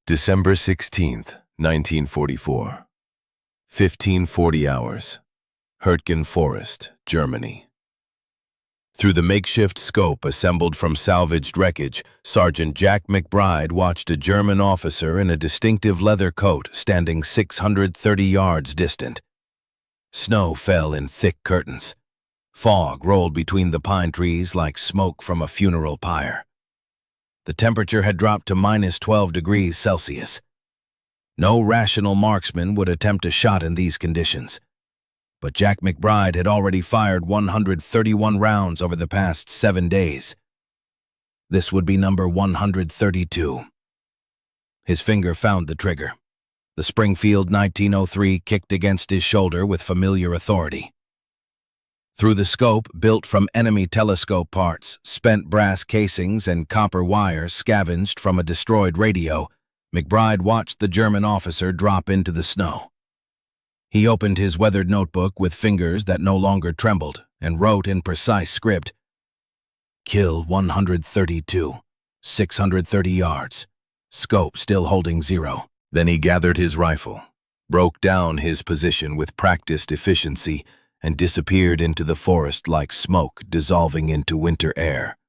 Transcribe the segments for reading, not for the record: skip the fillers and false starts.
December 16th, 1944. 1540 hours. Hürtgen Forest, Germany. Through the makeshift scope assembled from salvaged wreckage, Sergeant Jack McBride watched a German officer in a distinctive leather coat standing 630 yards distant. Snow fell in thick curtains. Fog rolled between the pine trees like smoke from a funeral pyre. The temperature had dropped to -12 degrees Celsius. No rational marksman would attempt a shot in these conditions. But Jack McBride had already fired 131 rounds over the past 7 days. This would be number 132. His finger found the trigger. The Springfield 1903 kicked against his shoulder with familiar authority. Through the scope, built from enemy telescope parts, spent brass casings, and copper wires scavenged from a destroyed radio, McBride watched the German officer drop into the snow. He opened his weathered notebook with fingers that no longer trembled and wrote in precise script, "Kill 132, 630 yards, scope still holding 0. Then he gathered his rifle, broke down his position with practiced efficiency, and disappeared into the forest like smoke dissolving into winter air.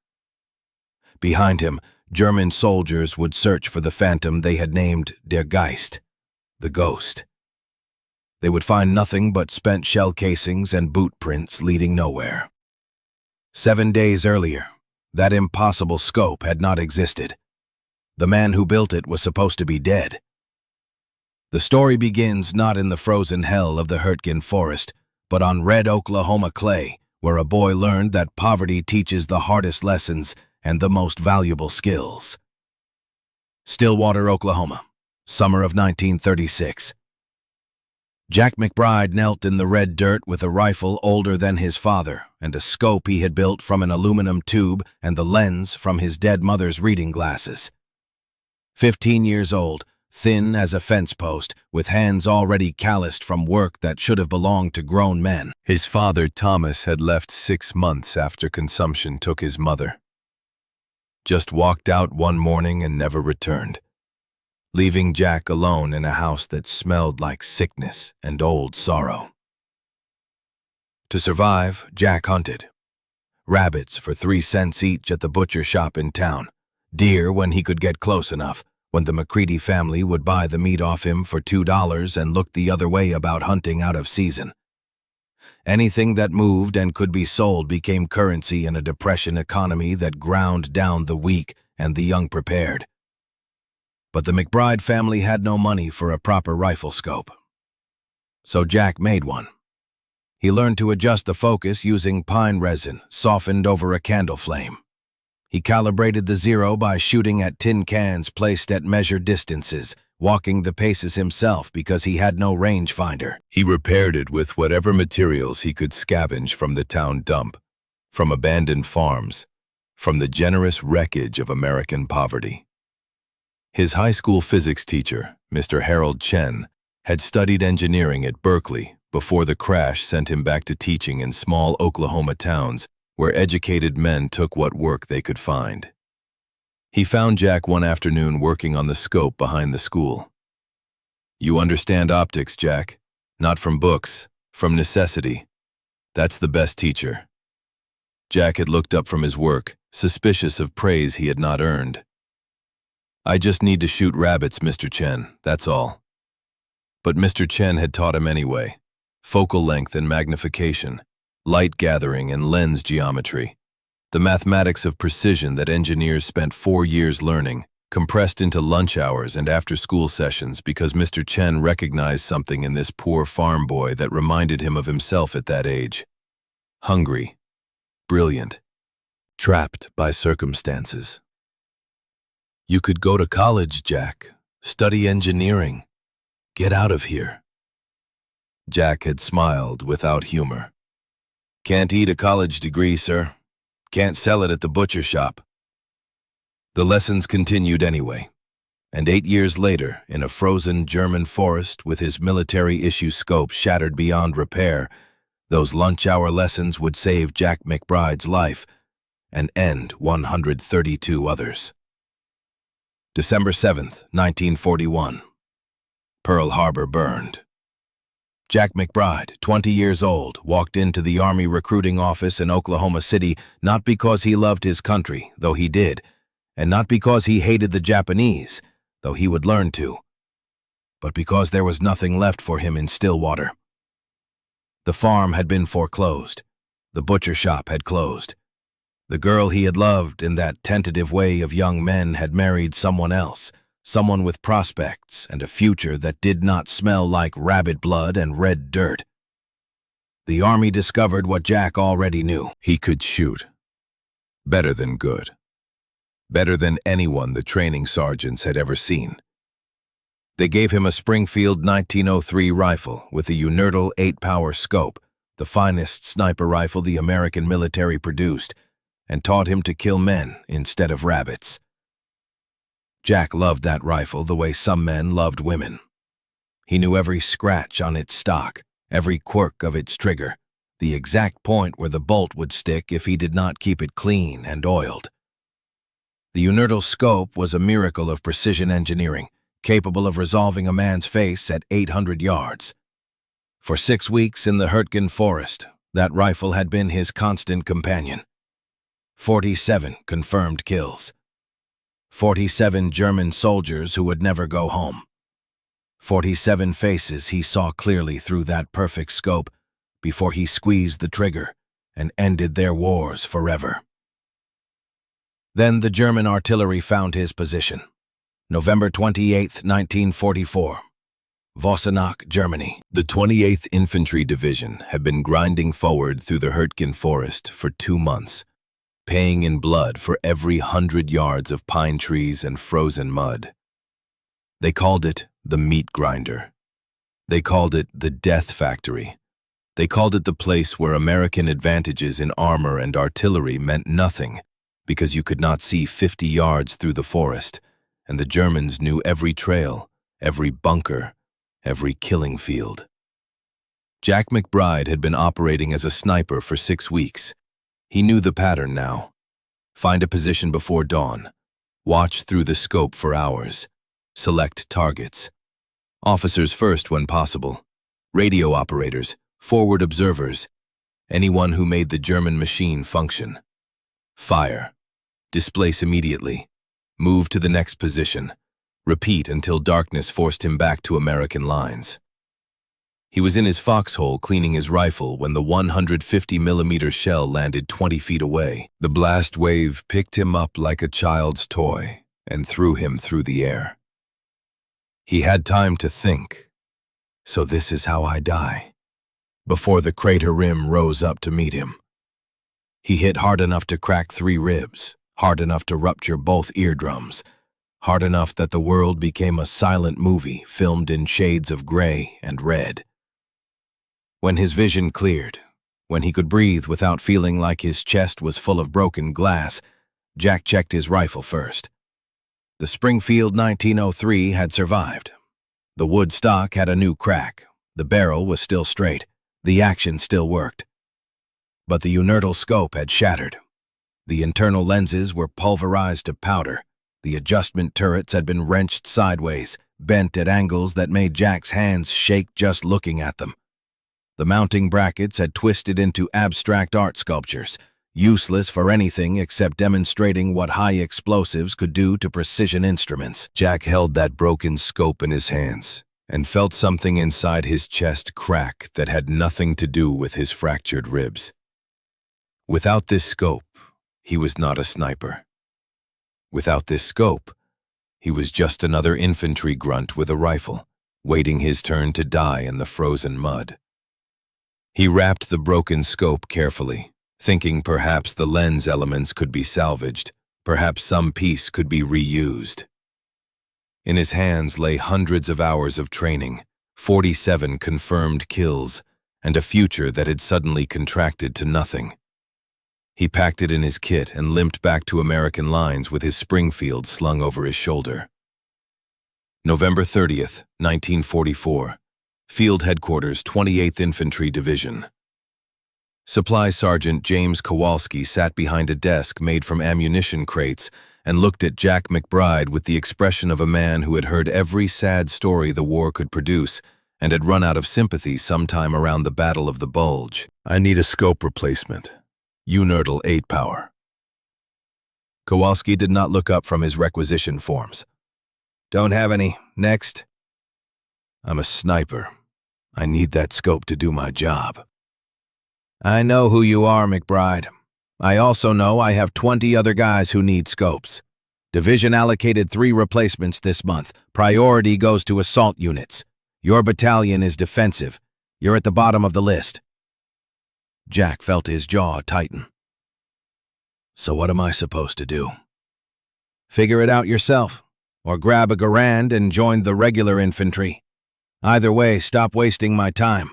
Behind him, German soldiers would search for the phantom they had named Der Geist, the ghost. They would find nothing but spent shell casings and boot prints leading nowhere. 7 days earlier, that impossible scope had not existed. The man who built it was supposed to be dead. The story begins not in the frozen hell of the Hürtgen Forest, but on red Oklahoma clay, where a boy learned that poverty teaches the hardest lessons and the most valuable skills. Stillwater, Oklahoma, summer of 1936. Jack McBride knelt in the red dirt with a rifle older than his father and a scope he had built from an aluminum tube and the lens from his dead mother's reading glasses. 15 years old, thin as a fence post, with hands already calloused from work that should have belonged to grown men. His father, Thomas, had left 6 months after consumption took his mother. Just walked out one morning and never returned, leaving Jack alone in a house that smelled like sickness and old sorrow. To survive, Jack hunted. Rabbits for 3 cents each at the butcher shop in town, deer when he could get close enough, when the McCready family would buy the meat off him for $2 and look the other way about hunting out of season. Anything that moved and could be sold became currency in a depression economy that ground down the weak and the young prepared. But the McBride family had no money for a proper rifle scope. So Jack made one. He learned to adjust the focus using pine resin softened over a candle flame. He calibrated the 0 by shooting at tin cans placed at measured distances, walking the paces himself because he had no rangefinder. He repaired it with whatever materials he could scavenge from the town dump, from abandoned farms, from the generous wreckage of American poverty. His high school physics teacher, Mr. Harold Chen, had studied engineering at Berkeley before the crash sent him back to teaching in small Oklahoma towns where educated men took what work they could find. He found Jack one afternoon working on the scope behind the school. "You understand optics, Jack. Not from books, from necessity. That's the best teacher." Jack had looked up from his work, suspicious of praise he had not earned. "I just need to shoot rabbits, Mr. Chen, that's all." But Mr. Chen had taught him anyway. Focal length and magnification, light gathering and lens geometry, the mathematics of precision that engineers spent 4 years learning, compressed into lunch hours and after-school sessions because Mr. Chen recognized something in this poor farm boy that reminded him of himself at that age. Hungry, brilliant, trapped by circumstances. "You could go to college, Jack, study engineering. Get out of here." Jack had smiled without humor. "Can't eat a college degree, sir. Can't sell it at the butcher shop." The lessons continued anyway, and 8 years later, in a frozen German forest with his military-issue scope shattered beyond repair, those lunch-hour lessons would save Jack McBride's life and end 132 others. December 7th, 1941. Pearl Harbor burned. Jack McBride, 20 years old, walked into the Army recruiting office in Oklahoma City not because he loved his country, though he did, and not because he hated the Japanese, though he would learn to, but because there was nothing left for him in Stillwater. The farm had been foreclosed. The butcher shop had closed. The girl he had loved in that tentative way of young men had married someone else, someone with prospects and a future that did not smell like rabbit blood and red dirt. The Army discovered what Jack already knew. He could shoot. Better than good. Better than anyone the training sergeants had ever seen. They gave him a Springfield 1903 rifle with a Unertl 8-power scope, the finest sniper rifle the American military produced, and taught him to kill men instead of rabbits. Jack loved that rifle the way some men loved women. He knew every scratch on its stock, every quirk of its trigger, the exact point where the bolt would stick if he did not keep it clean and oiled. The Unertl scope was a miracle of precision engineering, capable of resolving a man's face at 800 yards. For 6 weeks in the Hurtgen forest, that rifle had been his constant companion. 47 confirmed kills. 47 German soldiers who would never go home. 47 faces he saw clearly through that perfect scope before he squeezed the trigger and ended their wars forever. Then the German artillery found his position. November 28, 1944. Vossenach, Germany. The 28th Infantry Division had been grinding forward through the Hurtgen forest for 2 months, paying in blood for every 100 yards of pine trees and frozen mud. They called it the meat grinder. They called it the death factory. They called it the place where American advantages in armor and artillery meant nothing because you could not see 50 yards through the forest, and the Germans knew every trail, every bunker, every killing field. Jack McBride had been operating as a sniper for 6 weeks. He knew the pattern now. Find a position before dawn. Watch through the scope for hours. Select targets. Officers first when possible. Radio operators, forward observers, anyone who made the German machine function. Fire. Displace immediately. Move to the next position. Repeat until darkness forced him back to American lines. He was in his foxhole cleaning his rifle when the 150mm shell landed 20 feet away. The blast wave picked him up like a child's toy and threw him through the air. He had time to think. So this is how I die. Before the crater rim rose up to meet him. He hit hard enough to crack 3 ribs, hard enough to rupture both eardrums, hard enough that the world became a silent movie filmed in shades of gray and red. When his vision cleared, when he could breathe without feeling like his chest was full of broken glass, Jack checked his rifle first. The Springfield 1903 had survived. The wood stock had a new crack. The barrel was still straight. The action still worked. But the Unertl scope had shattered. The internal lenses were pulverized to powder. The adjustment turrets had been wrenched sideways, bent at angles that made Jack's hands shake just looking at them. The mounting brackets had twisted into abstract art sculptures, useless for anything except demonstrating what high explosives could do to precision instruments. Jack held that broken scope in his hands and felt something inside his chest crack that had nothing to do with his fractured ribs. Without this scope, he was not a sniper. Without this scope, he was just another infantry grunt with a rifle, waiting his turn to die in the frozen mud. He wrapped the broken scope carefully, thinking perhaps the lens elements could be salvaged, perhaps some piece could be reused. In his hands lay hundreds of hours of training, 47 confirmed kills, and a future that had suddenly contracted to nothing. He packed it in his kit and limped back to American lines with his Springfield slung over his shoulder. November 30th, 1944. Field Headquarters, 28th Infantry Division. Supply Sergeant James Kowalski sat behind a desk made from ammunition crates and looked at Jack McBride with the expression of a man who had heard every sad story the war could produce and had run out of sympathy sometime around the Battle of the Bulge. I need a scope replacement. Unerdal 8 power. Kowalski did not look up from his requisition forms. Don't have any. Next. I'm a sniper. I need that scope to do my job. I know who you are, McBride. I also know I have 20 other guys who need scopes. Division allocated 3 replacements this month. Priority goes to assault units. Your battalion is defensive. You're at the bottom of the list. Jack felt his jaw tighten. So what am I supposed to do? Figure it out yourself, or grab a Garand and join the regular infantry. Either way, stop wasting my time.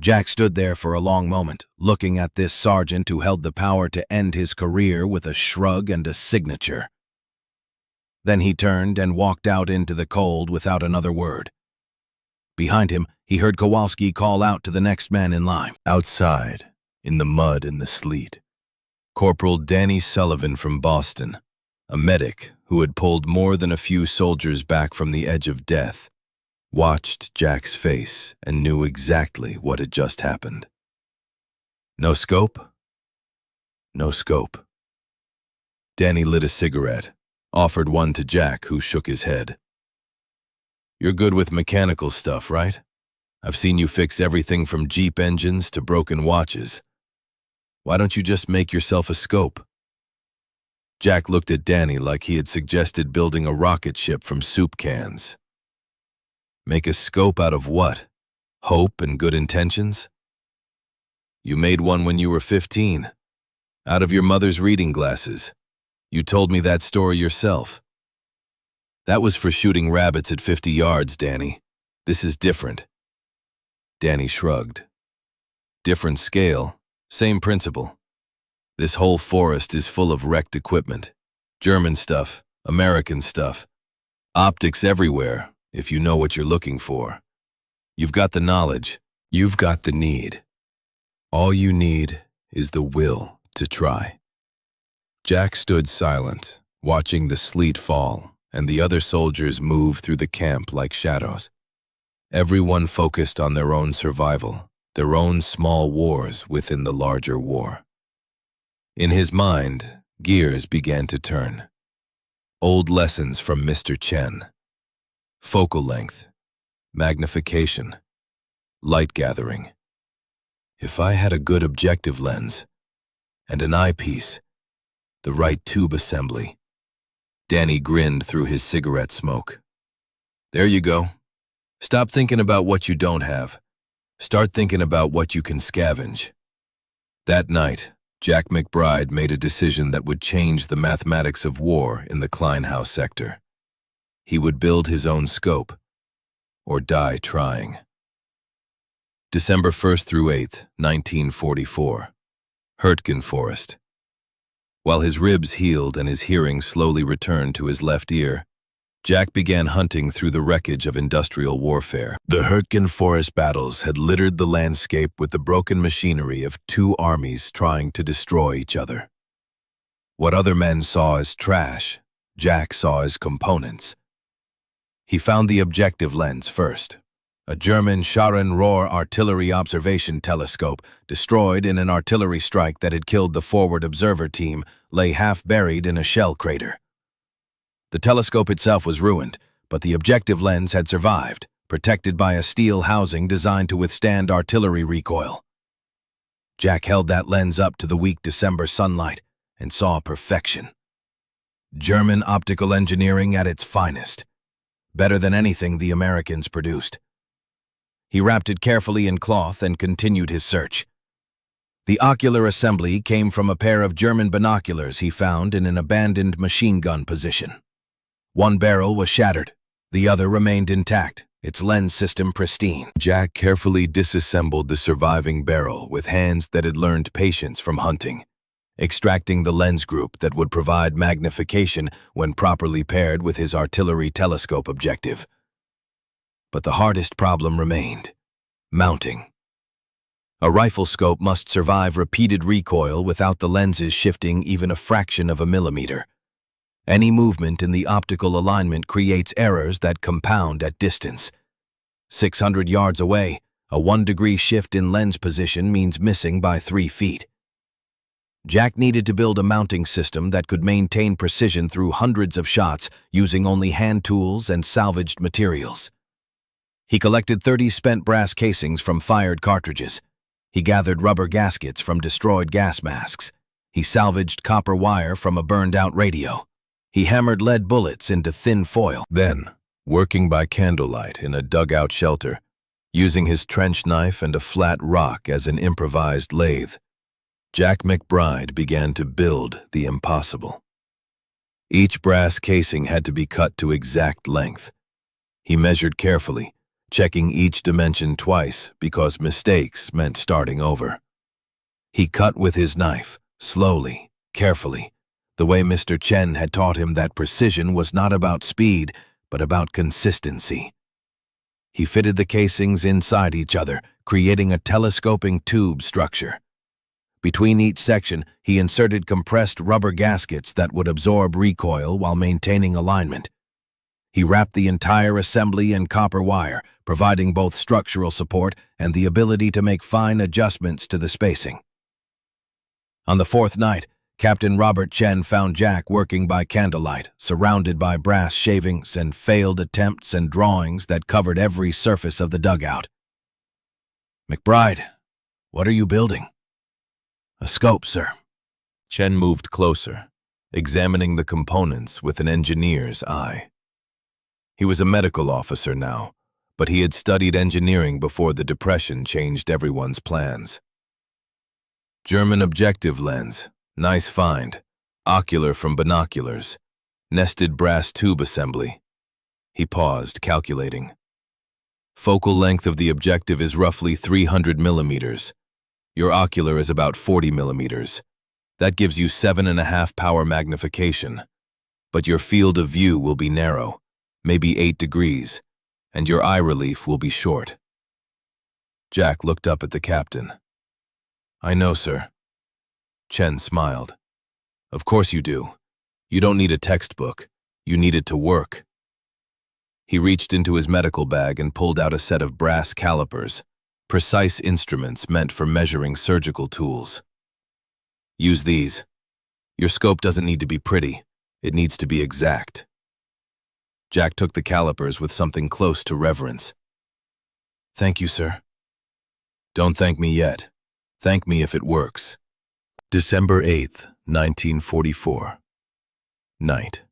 Jack stood there for a long moment, looking at this sergeant who held the power to end his career with a shrug and a signature. Then he turned and walked out into the cold without another word. Behind him, he heard Kowalski call out to the next man in line. Outside, in the mud and the sleet, Corporal Danny Sullivan from Boston, a medic who had pulled more than a few soldiers back from the edge of death, watched Jack's face and knew exactly what had just happened. No scope? No scope. Danny lit a cigarette, offered one to Jack, who shook his head. You're good with mechanical stuff, right? I've seen you fix everything from Jeep engines to broken watches. Why don't you just make yourself a scope? Jack looked at Danny like he had suggested building a rocket ship from soup cans. Make a scope out of what? Hope and good intentions? You made one when you were 15, out of your mother's reading glasses. You told me that story yourself. That was for shooting rabbits at 50 yards, Danny. This is different. Danny shrugged. Different scale, same principle. This whole forest is full of wrecked equipment. German stuff, American stuff. Optics everywhere, if you know what you're looking for. You've got the knowledge. You've got the need. All you need is the will to try. Jack stood silent, watching the sleet fall and the other soldiers move through the camp like shadows. Everyone focused on their own survival, their own small wars within the larger war. In his mind, gears began to turn. Old lessons from Mr. Chen. Focal length, magnification, light gathering. If I had a good objective lens and an eyepiece, the right tube assembly. Danny grinned through his cigarette smoke. There you go. Stop thinking about what you don't have. Start thinking about what you can scavenge. That night, Jack McBride made a decision that would change the mathematics of war in the Kleinhaus sector. He would build his own scope, or die trying. December 1st through 8th, 1944. Hurtgen Forest. While his ribs healed and his hearing slowly returned to his left ear, Jack began hunting through the wreckage of industrial warfare. The Hurtgen Forest battles had littered the landscape with the broken machinery of 2 armies trying to destroy each other. What other men saw as trash, Jack saw as components. He found the objective lens first. A German Scharrenrohr artillery observation telescope, destroyed in an artillery strike that had killed the forward observer team, lay half buried in a shell crater. The telescope itself was ruined, but the objective lens had survived, protected by a steel housing designed to withstand artillery recoil. Jack held that lens up to the weak December sunlight and saw perfection. German optical engineering at its finest, better than anything the Americans produced. He wrapped it carefully in cloth and continued his search. The ocular assembly came from a pair of German binoculars he found in an abandoned machine gun position. One barrel was shattered, the other remained intact, its lens system pristine. Jack carefully disassembled the surviving barrel with hands that had learned patience from hunting, extracting the lens group that would provide magnification when properly paired with his artillery telescope objective. But the hardest problem remained: mounting. A rifle scope must survive repeated recoil without the lenses shifting even a fraction of a millimeter. Any movement in the optical alignment creates errors that compound at distance. 600 yards away, a 1-degree shift in lens position means missing by 3 feet. Jack needed to build a mounting system that could maintain precision through hundreds of shots using only hand tools and salvaged materials. He collected 30 spent brass casings from fired cartridges. He gathered rubber gaskets from destroyed gas masks. He salvaged copper wire from a burned-out radio. He hammered lead bullets into thin foil. Then, working by candlelight in a dugout shelter, using his trench knife and a flat rock as an improvised lathe, Jack McBride began to build the impossible. Each brass casing had to be cut to exact length. He measured carefully, checking each dimension twice because mistakes meant starting over. He cut with his knife, slowly, carefully, the way Mr. Chen had taught him that precision was not about speed, but about consistency. He fitted the casings inside each other, creating a telescoping tube structure. Between each section, he inserted compressed rubber gaskets that would absorb recoil while maintaining alignment. He wrapped the entire assembly in copper wire, providing both structural support and the ability to make fine adjustments to the spacing. On the 4th night, Captain Robert Chen found Jack working by candlelight, surrounded by brass shavings and failed attempts and drawings that covered every surface of the dugout. "McBride, what are you building?" "A scope, sir." Chen moved closer, examining the components with an engineer's eye. He was a medical officer now, but he had studied engineering before the Depression changed everyone's plans. German objective lens. Nice find. Ocular from binoculars. Nested brass tube assembly. He paused, calculating. Focal length of the objective is roughly 300 millimeters. Your ocular is about 40 millimeters. That gives you 7.5 power magnification. But your field of view will be narrow, maybe 8 degrees, and your eye relief will be short. Jack looked up at the captain. "I know, sir." Chen smiled. "Of course you do. You don't need a textbook. You need it to work." He reached into his medical bag and pulled out a set of brass calipers, precise instruments meant for measuring surgical tools. "Use these. Your scope doesn't need to be pretty. It needs to be exact." Jack took the calipers with something close to reverence. "Thank you, sir." "Don't thank me yet. Thank me if it works." December 8th, 1944. Night.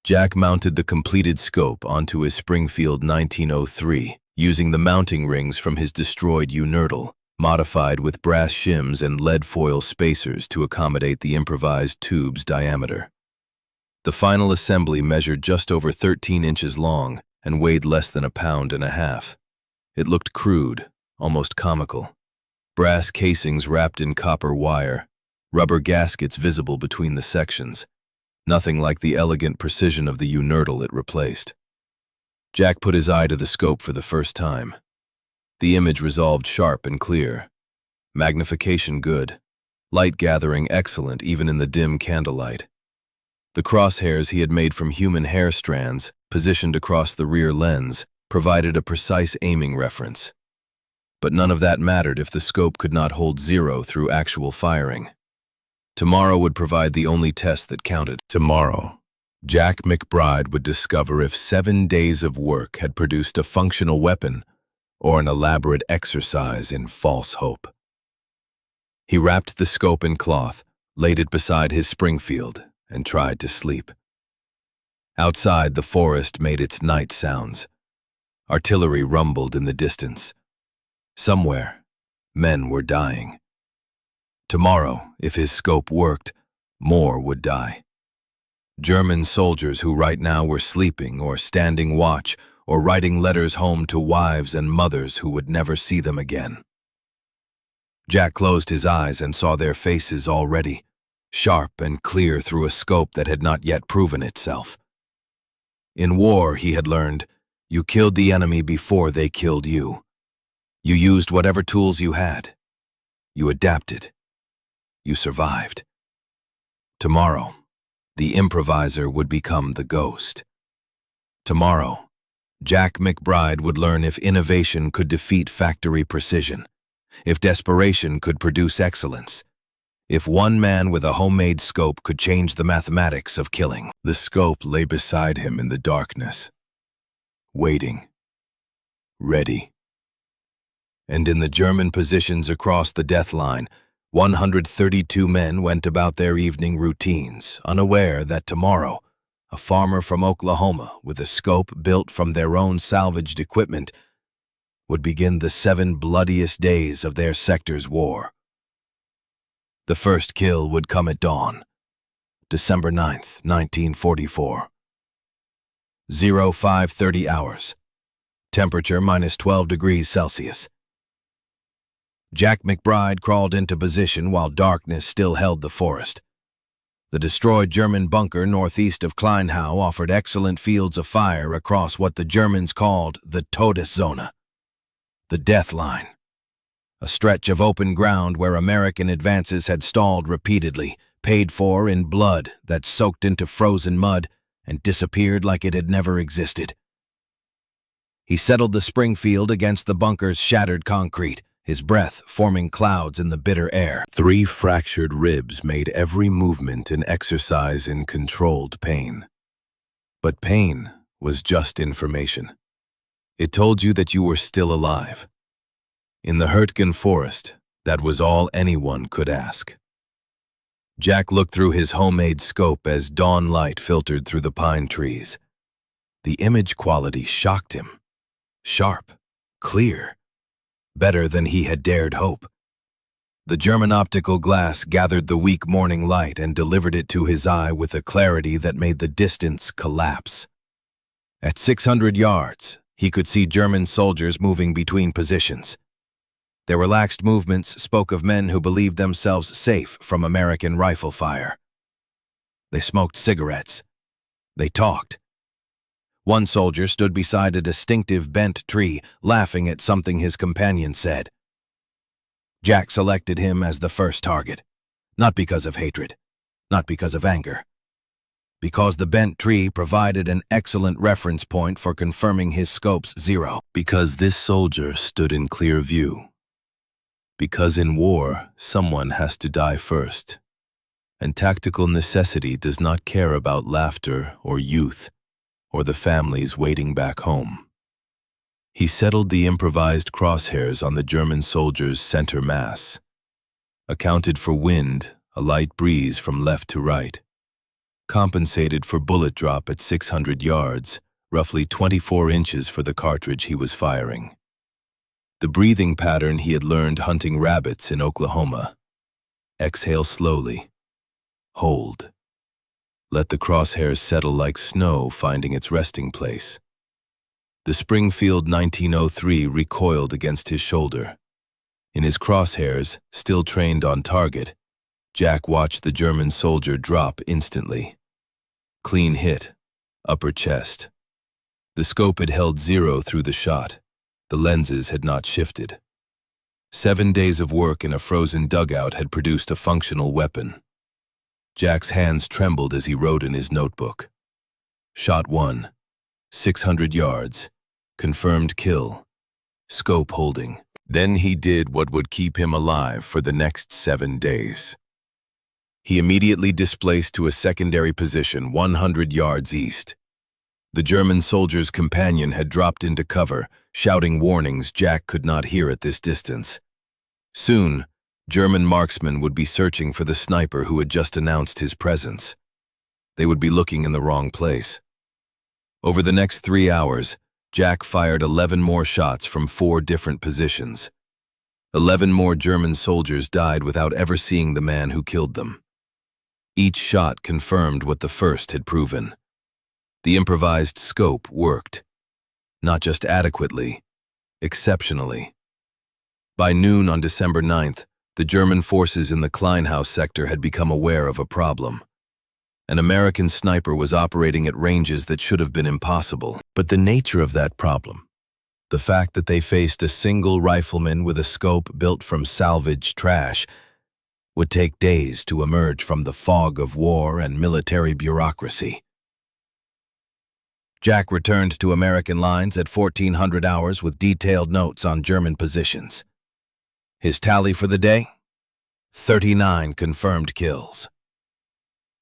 Jack mounted the completed scope onto his Springfield 1903, using the mounting rings from his destroyed Unertl, modified with brass shims and lead foil spacers to accommodate the improvised tube's diameter. The final assembly measured just over 13 inches long and weighed less than 1.5 pounds. It looked crude, almost comical. Brass casings wrapped in copper wire, rubber gaskets visible between the sections. Nothing like the elegant precision of the Unertl it replaced. Jack put his eye to the scope for the first time. The image resolved sharp and clear. Magnification good. Light gathering excellent even in the dim candlelight. The crosshairs he had made from human hair strands, positioned across the rear lens, provided a precise aiming reference. But none of that mattered if the scope could not hold 0 through actual firing. Tomorrow would provide the only test that counted. Tomorrow, Jack McBride would discover if 7 days of work had produced a functional weapon or an elaborate exercise in false hope. He wrapped the scope in cloth, laid it beside his Springfield, and tried to sleep. Outside, the forest made its night sounds. Artillery rumbled in the distance. Somewhere, men were dying. Tomorrow, if his scope worked, more would die. German soldiers who right now were sleeping or standing watch or writing letters home to wives and mothers who would never see them again. Jack closed his eyes and saw their faces already, sharp and clear through a scope that had not yet proven itself. In war, he had learned, you killed the enemy before they killed you. You used whatever tools you had. You adapted. You survived. Tomorrow, the improviser would become the ghost. Tomorrow, Jack McBride would learn if innovation could defeat factory precision, if desperation could produce excellence, if one man with a homemade scope could change the mathematics of killing. The scope lay beside him in the darkness, waiting, ready. And in the German positions across the death line, 132 men went about their evening routines, unaware that tomorrow, a farmer from Oklahoma with a scope built from their own salvaged equipment would begin the 7 bloodiest days of their sector's war. The first kill would come at dawn, December 9th, 1944. 0530 hours, temperature minus 12 degrees Celsius. Jack McBride crawled into position while darkness still held the forest. The destroyed German bunker northeast of Kleinhau offered excellent fields of fire across what the Germans called the Todeszone, the death line, a stretch of open ground where American advances had stalled repeatedly, paid for in blood that soaked into frozen mud and disappeared like it had never existed. He settled the Springfield against the bunker's shattered concrete, his breath forming clouds in the bitter air. 3 fractured ribs made every movement an exercise in controlled pain. But pain was just information. It told you that you were still alive. In the Hurtgen forest, that was all anyone could ask. Jack looked through his homemade scope as dawn light filtered through the pine trees. The image quality shocked him. Sharp, clear, better than he had dared hope. The German optical glass gathered the weak morning light and delivered it to his eye with a clarity that made the distance collapse. At 600 yards, he could see German soldiers moving between positions. Their relaxed movements spoke of men who believed themselves safe from American rifle fire. They smoked cigarettes. They talked. One soldier stood beside a distinctive bent tree, laughing at something his companion said. Jack selected him as the first target, not because of hatred, not because of anger, because the bent tree provided an excellent reference point for confirming his scope's 0. Because this soldier stood in clear view. Because in war, someone has to die first, and tactical necessity does not care about laughter or youth, or the families waiting back home. He settled the improvised crosshairs on the German soldier's center mass, accounted for wind, a light breeze from left to right, compensated for bullet drop at 600 yards, roughly 24 inches for the cartridge he was firing. The breathing pattern he had learned hunting rabbits in Oklahoma. Exhale slowly. Hold. Let the crosshairs settle like snow finding its resting place. The Springfield 1903 recoiled against his shoulder. In his crosshairs, still trained on target, Jack watched the German soldier drop instantly. Clean hit, upper chest. The scope had held 0 through the shot. The lenses had not shifted. 7 days of work in a frozen dugout had produced a functional weapon. Jack's hands trembled as he wrote in his notebook. Shot 1, 600 yards, confirmed kill, scope holding. Then he did what would keep him alive for the next 7 days. He immediately displaced to a secondary position 100 yards east. The German soldier's companion had dropped into cover, shouting warnings Jack could not hear at this distance. Soon, German marksmen would be searching for the sniper who had just announced his presence. They would be looking in the wrong place. Over the next 3 hours, Jack fired 11 more shots from 4 different positions. 11 more German soldiers died without ever seeing the man who killed them. Each shot confirmed what the first had proven. The improvised scope worked. Not just adequately, exceptionally. By noon on December 9th, the German forces in the Kleinhau sector had become aware of a problem. An American sniper was operating at ranges that should have been impossible. But the nature of that problem, The fact that they faced a single rifleman with a scope built from salvaged trash would take days to emerge from the fog of war and military bureaucracy. Jack returned to American lines at 1400 hours with detailed notes on German positions. His tally for the day? 39 confirmed kills.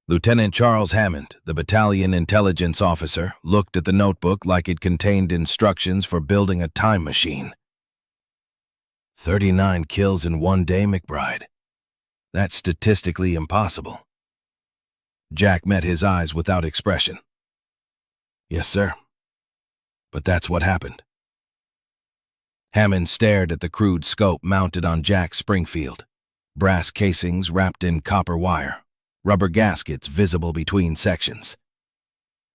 Lieutenant Charles Hammond, the battalion intelligence officer, looked at the notebook like it contained instructions for building a time machine. 39 kills in one day, McBride. That's statistically impossible. Jack met his eyes without expression. Yes, sir. But that's what happened. Hammond stared at the crude scope mounted on Jack's Springfield. Brass casings wrapped in copper wire. Rubber gaskets visible between sections.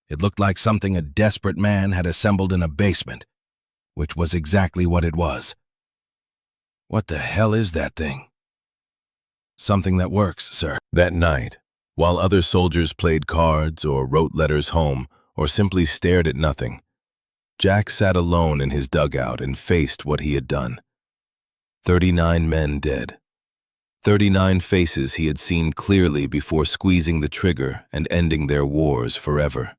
It looked like something a desperate man had assembled in a basement, which was exactly what it was. What the hell is that thing? Something that works, sir. That night, while other soldiers played cards or wrote letters home or simply stared at nothing, Jack sat alone in his dugout and faced what he had done. 39 men dead. 39 faces he had seen clearly before squeezing the trigger and ending their wars forever.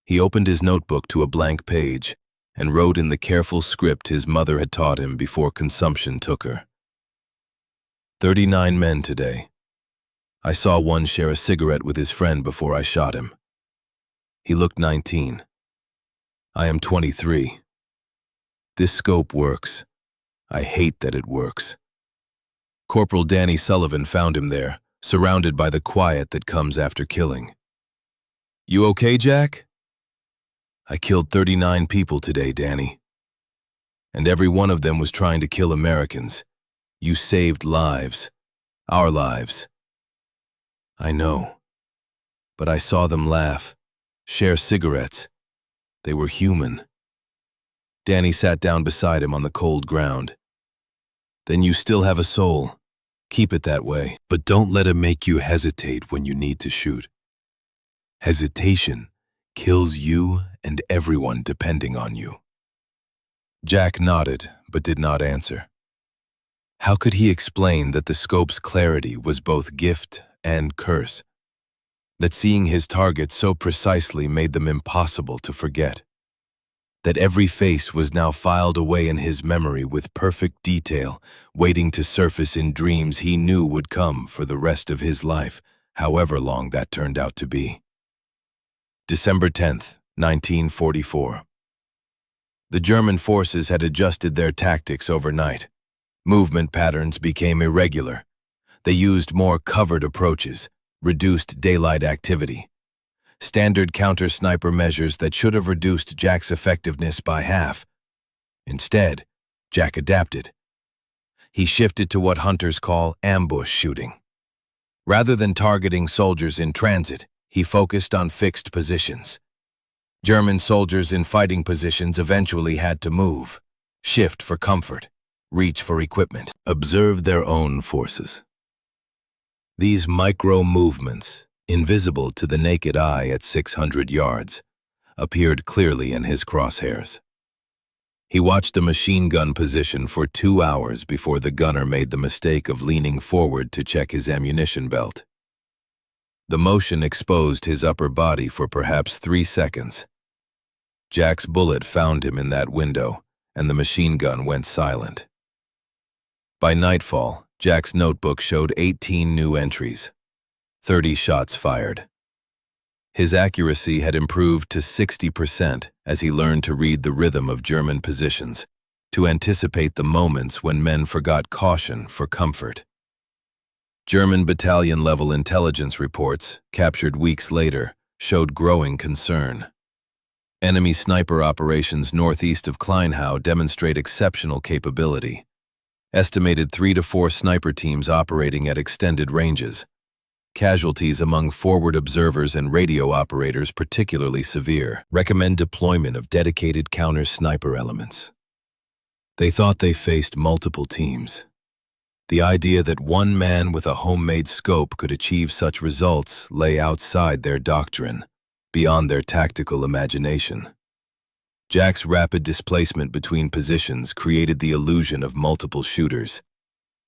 He opened his notebook to a blank page and wrote in the careful script his mother had taught him before consumption took her. 39 men today. I saw one share a cigarette with his friend before I shot him. He looked 19. I am 23. This scope works. I hate that it works. Corporal Danny Sullivan found him there, surrounded by the quiet that comes after killing. You okay, Jack? I killed 39 people today, Danny. And every one of them was trying to kill Americans. You saved lives. Our lives. I know. But I saw them laugh, share cigarettes. They were human. Danny sat down beside him on the cold ground. Then you still have a soul. Keep it that way. But don't let it make you hesitate when you need to shoot. Hesitation kills you and everyone depending on you. Jack nodded, but did not answer. How could he explain that the scope's clarity was both gift and curse? That seeing his targets so precisely made them impossible to forget? That every face was now filed away in his memory with perfect detail, waiting to surface in dreams he knew would come for the rest of his life, however long that turned out to be. December 10th, 1944. The German forces had adjusted their tactics overnight. Movement patterns became irregular. They used more covered approaches, reduced daylight activity. Standard counter-sniper measures that should have reduced Jack's effectiveness by half. Instead, Jack adapted. He shifted to what hunters call ambush shooting. Rather than targeting soldiers in transit, he focused on fixed positions. German soldiers in fighting positions eventually had to move, shift for comfort, reach for equipment, observe their own forces. These micro-movements, invisible to the naked eye at 600 yards, appeared clearly in his crosshairs. He watched a machine gun position for 2 hours before the gunner made the mistake of leaning forward to check his ammunition belt. The motion exposed his upper body for perhaps 3 seconds. Jack's bullet found him in that window, and the machine gun went silent. By nightfall, Jack's notebook showed 18 new entries, 30 shots fired. His accuracy had improved to 60% as he learned to read the rhythm of German positions, to anticipate the moments when men forgot caution for comfort. German battalion-level intelligence reports, captured weeks later, showed growing concern. Enemy sniper operations northeast of Kleinhau demonstrate exceptional capability. Estimated 3 to 4 sniper teams operating at extended ranges. Casualties among forward observers and radio operators particularly severe. Recommend deployment of dedicated counter-sniper elements. They thought they faced multiple teams. The idea that one man with a homemade scope could achieve such results lay outside their doctrine, beyond their tactical imagination. Jack's rapid displacement between positions created the illusion of multiple shooters.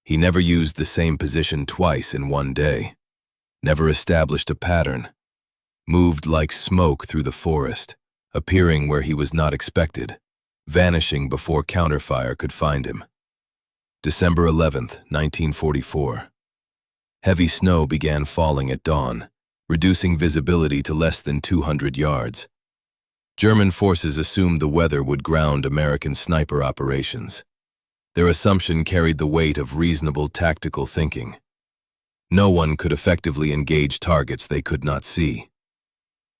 He never used the same position twice in one day, never established a pattern, moved like smoke through the forest, appearing where he was not expected, vanishing before counterfire could find him. December 11th, 1944. Heavy snow began falling at dawn, reducing visibility to less than 200 yards. German forces assumed the weather would ground American sniper operations. Their assumption carried the weight of reasonable tactical thinking. No one could effectively engage targets they could not see.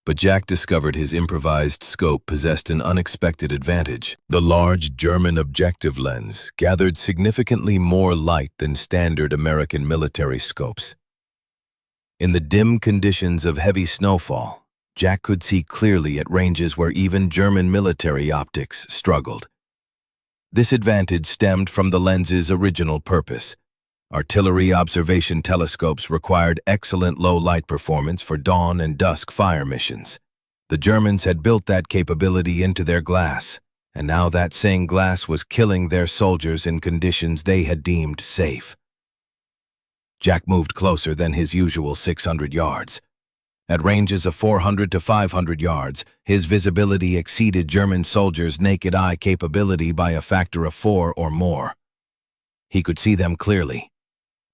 But Jack discovered his improvised scope possessed an unexpected advantage. The large German objective lens gathered significantly more light than standard American military scopes. In the dim conditions of heavy snowfall, Jack could see clearly at ranges where even German military optics struggled. This advantage stemmed from the lens's original purpose. Artillery observation telescopes required excellent low-light performance for dawn and dusk fire missions. The Germans had built that capability into their glass, and now that same glass was killing their soldiers in conditions they had deemed safe. Jack moved closer than his usual 600 yards. At ranges of 400 to 500 yards, his visibility exceeded German soldiers' naked eye capability by a factor of 4 or more. He could see them clearly.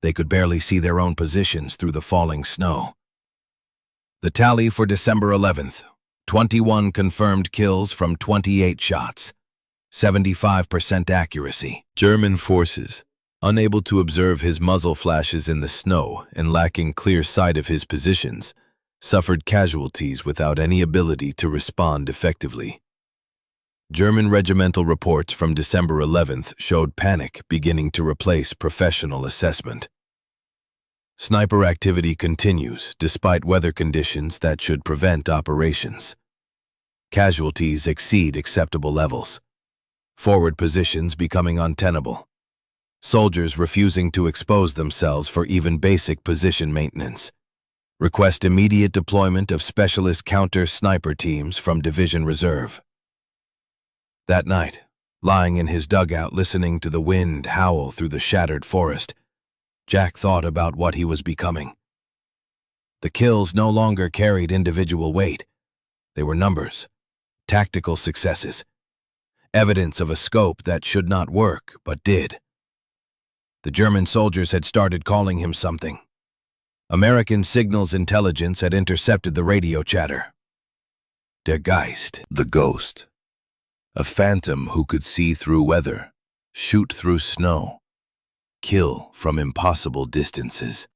They could barely see their own positions through the falling snow. The tally for December 11th, 21 confirmed kills from 28 shots, 75% accuracy. German forces, unable to observe his muzzle flashes in the snow and lacking clear sight of his positions, suffered casualties without any ability to respond effectively. German regimental reports from December 11th showed panic beginning to replace professional assessment. Sniper activity continues despite weather conditions that should prevent operations. Casualties exceed acceptable levels. Forward positions becoming untenable. Soldiers refusing to expose themselves for even basic position maintenance. Request immediate deployment of specialist counter-sniper teams from Division Reserve. That night, lying in his dugout listening to the wind howl through the shattered forest, Jack thought about what he was becoming. The kills no longer carried individual weight. They were numbers, tactical successes, evidence of a scope that should not work but did. The German soldiers had started calling him something. American signals intelligence had intercepted the radio chatter. Der Geist, the ghost. A phantom who could see through weather, shoot through snow, kill from impossible distances.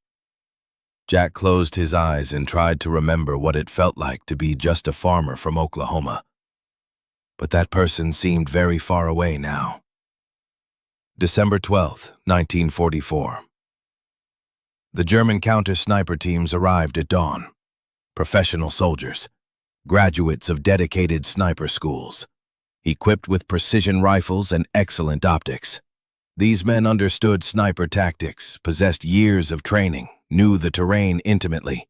Jack closed his eyes and tried to remember what it felt like to be just a farmer from Oklahoma. But that person seemed very far away now. December 12th, 1944. The German counter-sniper teams arrived at dawn. Professional soldiers, graduates of dedicated sniper schools, equipped with precision rifles and excellent optics. These men understood sniper tactics, possessed years of training, knew the terrain intimately.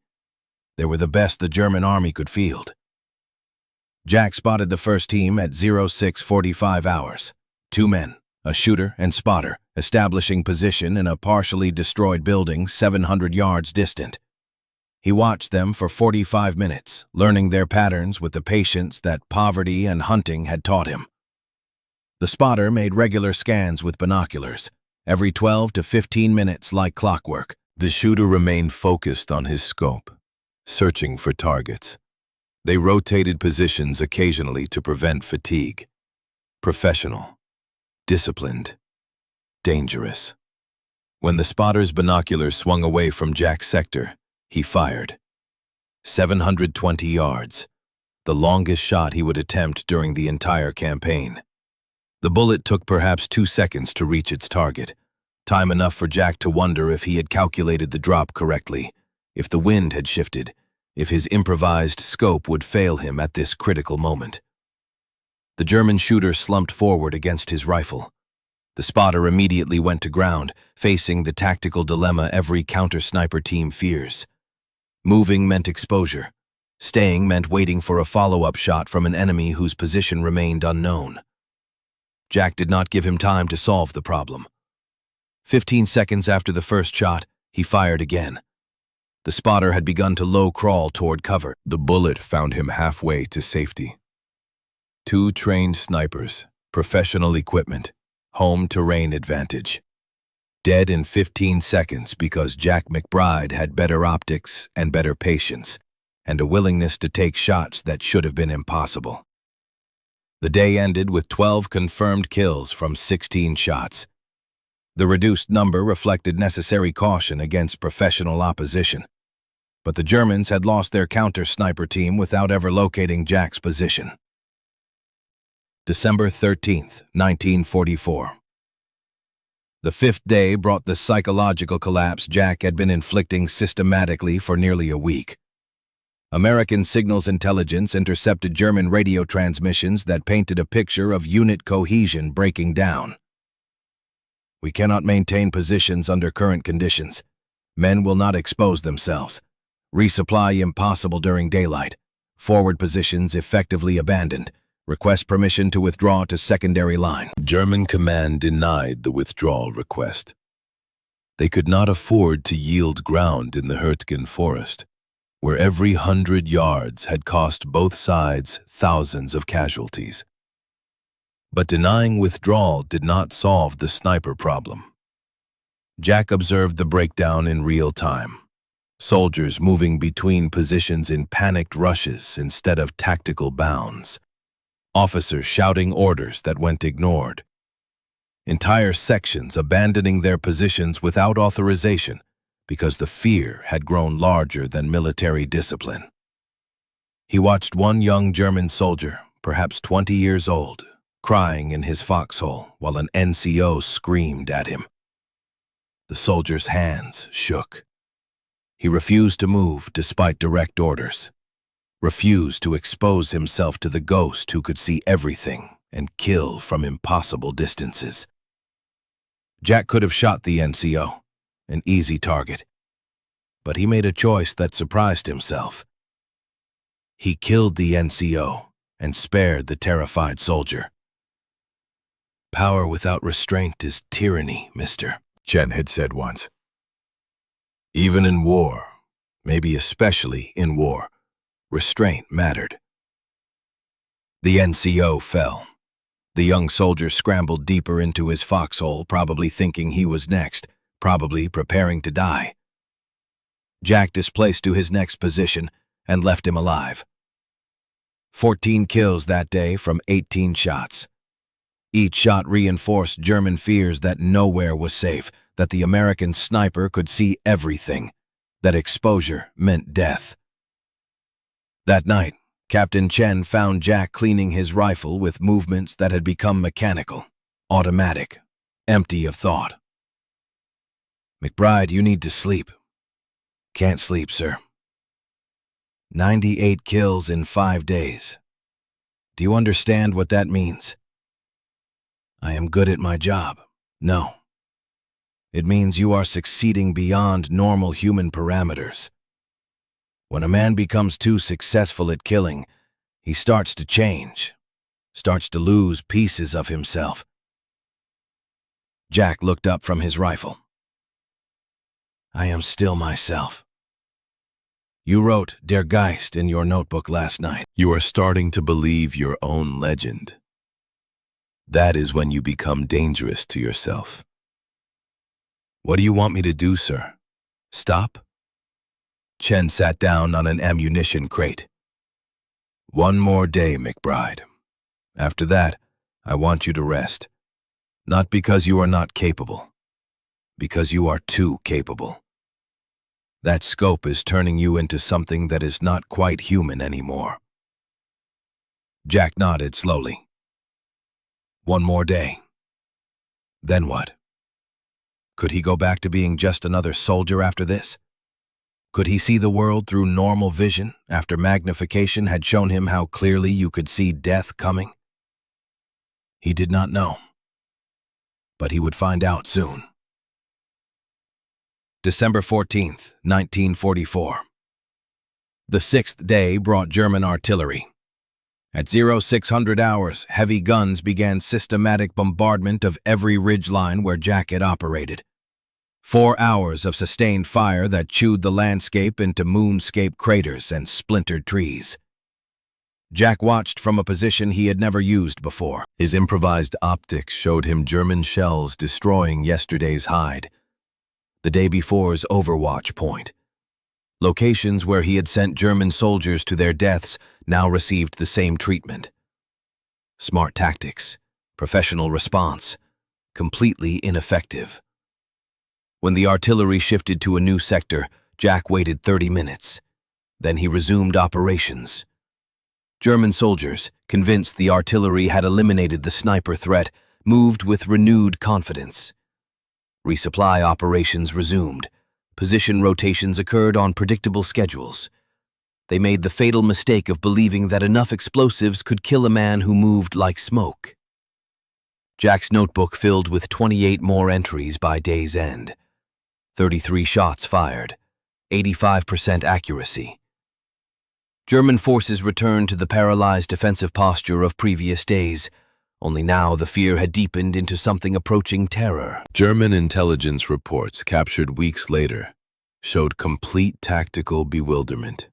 They were the best the German army could field. Jack spotted the first team at 06:45 hours. 2 men, a shooter and spotter, establishing position in a partially destroyed building 700 yards distant. He watched them for 45 minutes, learning their patterns with the patience that poverty and hunting had taught him. The spotter made regular scans with binoculars, every 12 to 15 minutes like clockwork. The shooter remained focused on his scope, searching for targets. They rotated positions occasionally to prevent fatigue. Professional, disciplined, dangerous. When the spotter's binoculars swung away from Jack's sector, he fired. 720 yards, the longest shot he would attempt during the entire campaign. The bullet took perhaps 2 seconds to reach its target, time enough for Jack to wonder if he had calculated the drop correctly, if the wind had shifted, if his improvised scope would fail him at this critical moment. The German shooter slumped forward against his rifle. The spotter immediately went to ground, facing the tactical dilemma every counter-sniper team fears. Moving meant exposure. Staying meant waiting for a follow-up shot from an enemy whose position remained unknown. Jack did not give him time to solve the problem. 15 seconds after the first shot, he fired again. The spotter had begun to low crawl toward cover. The bullet found him halfway to safety. 2 trained snipers, professional equipment, home terrain advantage. Dead in 15 seconds because Jack McBride had better optics and better patience, and a willingness to take shots that should have been impossible. The day ended with 12 confirmed kills from 16 shots. The reduced number reflected necessary caution against professional opposition, but the Germans had lost their counter-sniper team without ever locating Jack's position. December 13th, 1944. The 5th day brought the psychological collapse Jack had been inflicting systematically for nearly a week. American signals intelligence intercepted German radio transmissions that painted a picture of unit cohesion breaking down. We cannot maintain positions under current conditions. Men will not expose themselves. Resupply impossible during daylight. Forward positions effectively abandoned. Request permission to withdraw to secondary line. German command denied the withdrawal request. They could not afford to yield ground in the Hurtgen forest, where every 100 yards had cost both sides thousands of casualties. But denying withdrawal did not solve the sniper problem. Jack observed the breakdown in real time. Soldiers moving between positions in panicked rushes instead of tactical bounds. Officers shouting orders that went ignored. Entire sections abandoning their positions without authorization because the fear had grown larger than military discipline. He watched one young German soldier, perhaps 20 years old, crying in his foxhole while an NCO screamed at him. The soldier's hands shook. He refused to move despite direct orders. Refused to expose himself to the ghost who could see everything and kill from impossible distances. Jack could have shot the NCO, an easy target, but he made a choice that surprised himself. He killed the NCO and spared the terrified soldier. "Power without restraint is tyranny, mister," Chen had said once. Even in war, maybe especially in war, restraint mattered. The NCO fell. The young soldier scrambled deeper into his foxhole, probably thinking he was next, probably preparing to die. Jack displaced to his next position and left him alive. 14 kills that day from 18 shots. Each shot reinforced German fears that nowhere was safe, that the American sniper could see everything, that exposure meant death. That night, Captain Chen found Jack cleaning his rifle with movements that had become mechanical, automatic, empty of thought. "McBride, you need to sleep." "Can't sleep, sir." 98 kills in 5 days. "Do you understand what that means?" "I am good at my job." "No. It means you are succeeding beyond normal human parameters. When a man becomes too successful at killing, he starts to change, starts to lose pieces of himself." Jack looked up from his rifle. "I am still myself." "You wrote Der Geist in your notebook last night." You are starting to believe your own legend. That is when you become dangerous to yourself. "What do you want me to do, sir? Stop?" Chen sat down on an ammunition crate. "One more day, McBride. After that, I want you to rest. Not because you are not capable, because you are too capable. That scope is turning you into something that is not quite human anymore." Jack nodded slowly. One more day. Then what? Could he go back to being just another soldier after this? Could he see the world through normal vision after magnification had shown him how clearly you could see death coming? He did not know. But he would find out soon. December 14th, 1944. The sixth day brought German artillery. At 0600 hours, heavy guns began systematic bombardment of every ridgeline where Jack had operated. 4 hours of sustained fire that chewed the landscape into moonscape craters and splintered trees. Jack watched from a position he had never used before. His improvised optics showed him German shells destroying yesterday's hide, the day before's overwatch point. Locations where he had sent German soldiers to their deaths now received the same treatment. Smart tactics, professional response, completely ineffective. When the artillery shifted to a new sector, Jack waited 30 minutes. Then he resumed operations. German soldiers, convinced the artillery had eliminated the sniper threat, moved with renewed confidence. Resupply operations resumed. Position rotations occurred on predictable schedules. They made the fatal mistake of believing that enough explosives could kill a man who moved like smoke. Jack's notebook filled with 28 more entries by day's end. 33 shots fired, 85% accuracy. German forces returned to the paralyzed defensive posture of previous days, only now the fear had deepened into something approaching terror. German intelligence reports captured weeks later showed complete tactical bewilderment.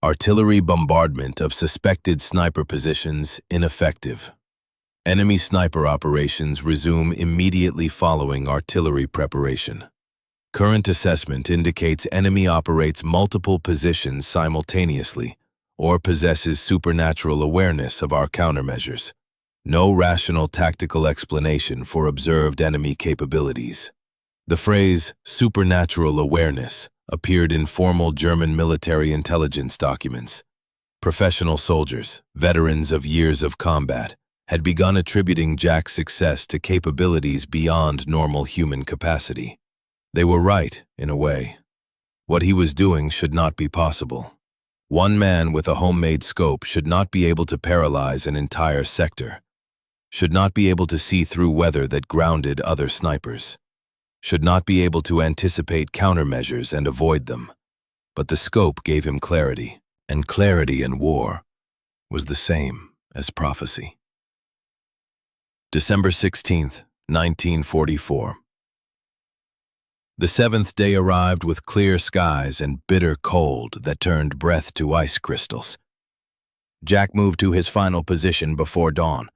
Artillery bombardment of suspected sniper positions ineffective. Enemy sniper operations resume immediately following artillery preparation. Current assessment indicates enemy operates multiple positions simultaneously or possesses supernatural awareness of our countermeasures. No rational tactical explanation for observed enemy capabilities. The phrase supernatural awareness appeared in formal German military intelligence documents. Professional soldiers, veterans of years of combat, had begun attributing Jack's success to capabilities beyond normal human capacity. They were right, in a way. What he was doing should not be possible. One man with a homemade scope should not be able to paralyze an entire sector, should not be able to see through weather that grounded other snipers, should not be able to anticipate countermeasures and avoid them. But the scope gave him clarity, and clarity in war was the same as prophecy. December 16th, 1944. The seventh day arrived with clear skies and bitter cold that turned breath to ice crystals. Jack moved to his final position before dawn,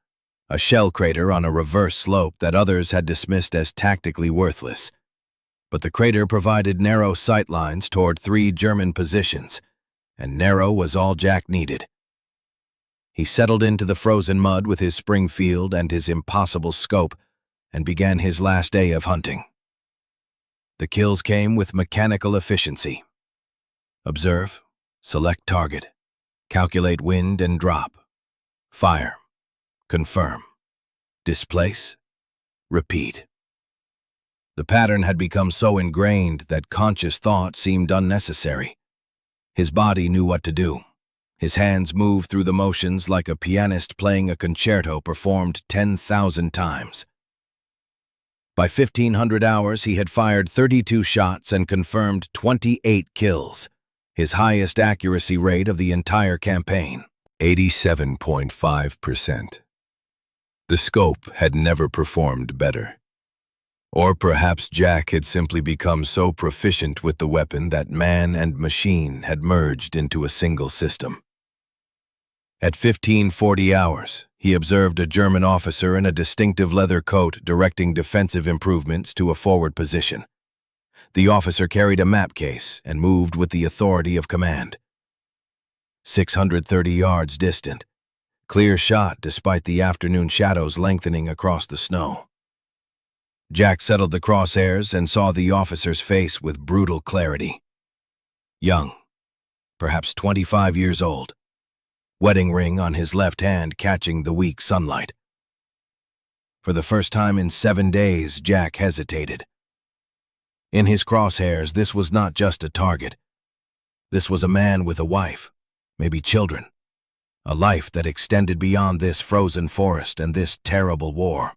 a shell crater on a reverse slope that others had dismissed as tactically worthless. But the crater provided narrow sight lines toward 3 German positions, and narrow was all Jack needed. He settled into the frozen mud with his Springfield and his impossible scope and began his last day of hunting. The kills came with mechanical efficiency. Observe, select target, calculate wind and drop, fire, confirm, displace, repeat. The pattern had become so ingrained that conscious thought seemed unnecessary. His body knew what to do. His hands moved through the motions like a pianist playing a concerto performed 10,000 times. By 1500 hours, he had fired 32 shots and confirmed 28 kills, his highest accuracy rate of the entire campaign, 87.5%. The scope had never performed better. Or perhaps Jack had simply become so proficient with the weapon that man and machine had merged into a single system. At 1540 hours, he observed a German officer in a distinctive leather coat directing defensive improvements to a forward position. The officer carried a map case and moved with the authority of command. 630 yards distant, clear shot despite the afternoon shadows lengthening across the snow. Jack settled the crosshairs and saw the officer's face with brutal clarity. Young, perhaps 25 years old. Wedding ring on his left hand catching the weak sunlight. For the first time in 7 days, Jack hesitated. In his crosshairs, this was not just a target. This was a man with a wife, maybe children. A life that extended beyond this frozen forest and this terrible war.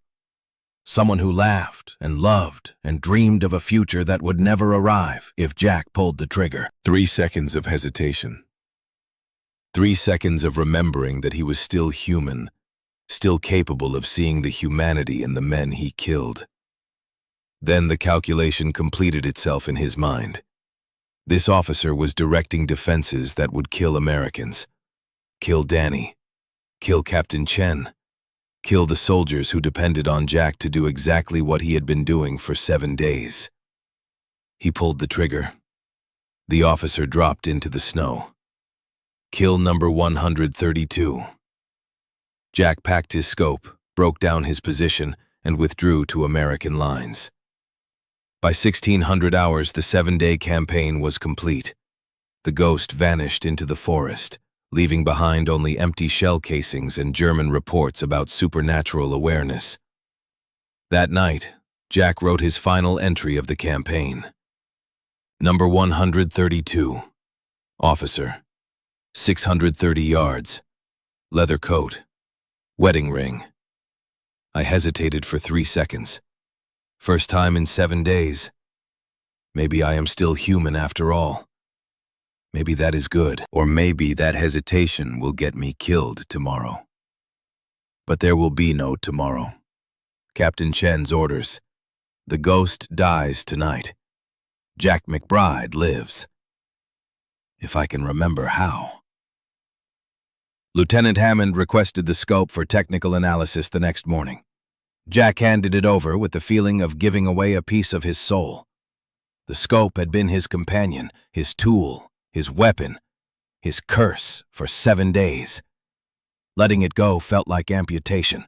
Someone who laughed and loved and dreamed of a future that would never arrive if Jack pulled the trigger. 3 seconds of hesitation. 3 seconds of remembering that he was still human, still capable of seeing the humanity in the men he killed. Then the calculation completed itself in his mind. This officer was directing defenses that would kill Americans. Kill Danny. Kill Captain Chen. Kill the soldiers who depended on Jack to do exactly what he had been doing for 7 days. He pulled the trigger. The officer dropped into the snow. Kill number 132. Jack packed his scope, broke down his position, and withdrew to American lines. By 1600 hours, the 7-day campaign was complete. The ghost vanished into the forest, leaving behind only empty shell casings and German reports about supernatural awareness. That night, Jack wrote his final entry of the campaign. Number 132. Officer. 630 yards. Leather coat. Wedding ring. I hesitated for 3 seconds. First time in 7 days. Maybe I am still human after all. Maybe that is good, or maybe that hesitation will get me killed tomorrow. But there will be no tomorrow. Captain Chen's orders. The ghost dies tonight. Jack McBride lives. If I can remember how. Lieutenant Hammond requested the scope for technical analysis the next morning. Jack handed it over with the feeling of giving away a piece of his soul. The scope had been his companion, his tool, his weapon, his curse for 7 days. Letting it go felt like amputation.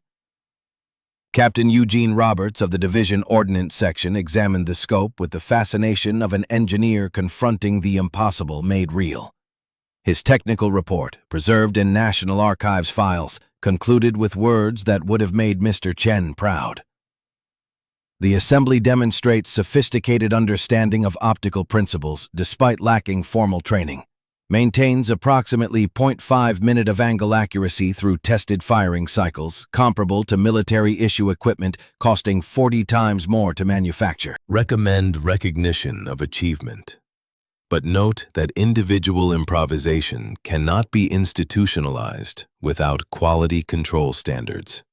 Captain Eugene Roberts of the Division Ordnance Section examined the scope with the fascination of an engineer confronting the impossible made real. His technical report, preserved in National Archives files, concluded with words that would have made Mr. Chen proud. The assembly demonstrates sophisticated understanding of optical principles despite lacking formal training, maintains approximately 0.5 minute of angle accuracy through tested firing cycles, comparable to military-issue equipment costing 40 times more to manufacture. Recommend recognition of achievement. But note that individual improvisation cannot be institutionalized without quality control standards.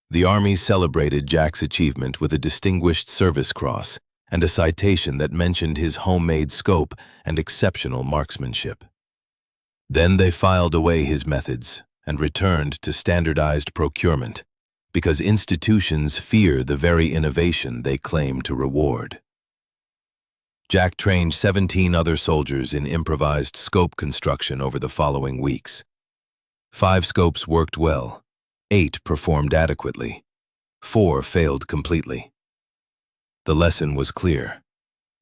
The Army celebrated Jack's achievement with a Distinguished Service Cross and a citation that mentioned his homemade scope and exceptional marksmanship. Then they filed away his methods and returned to standardized procurement, because institutions fear the very innovation they claim to reward. Jack trained 17 other soldiers in improvised scope construction over the following weeks. 5 scopes worked well, 8 performed adequately, 4 failed completely. The lesson was clear.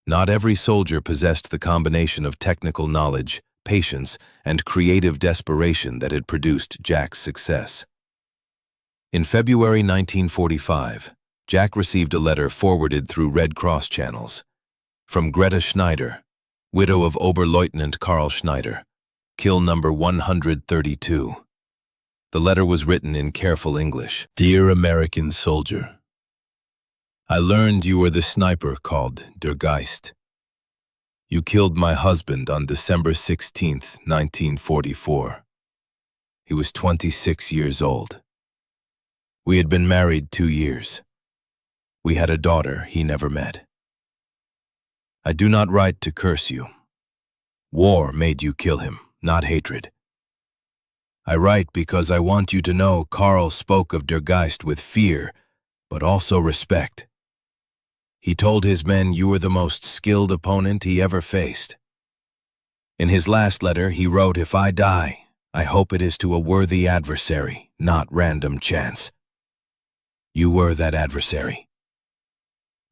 Not every soldier possessed the combination of technical knowledge, patience, and creative desperation that had produced Jack's success. In February 1945, Jack received a letter forwarded through Red Cross channels. From Greta Schneider, widow of Oberleutnant Karl Schneider, kill number 132. The letter was written in careful English. Dear American soldier, I learned you were the sniper called Der Geist. You killed my husband on December 16, 1944. He was 26 years old. We had been married 2 years. We had a daughter he never met. I do not write to curse you. War made you kill him, not hatred. I write because I want you to know Karl spoke of Der Geist with fear, but also respect. He told his men you were the most skilled opponent he ever faced. In his last letter, he wrote, if I die, I hope it is to a worthy adversary, not random chance. You were that adversary.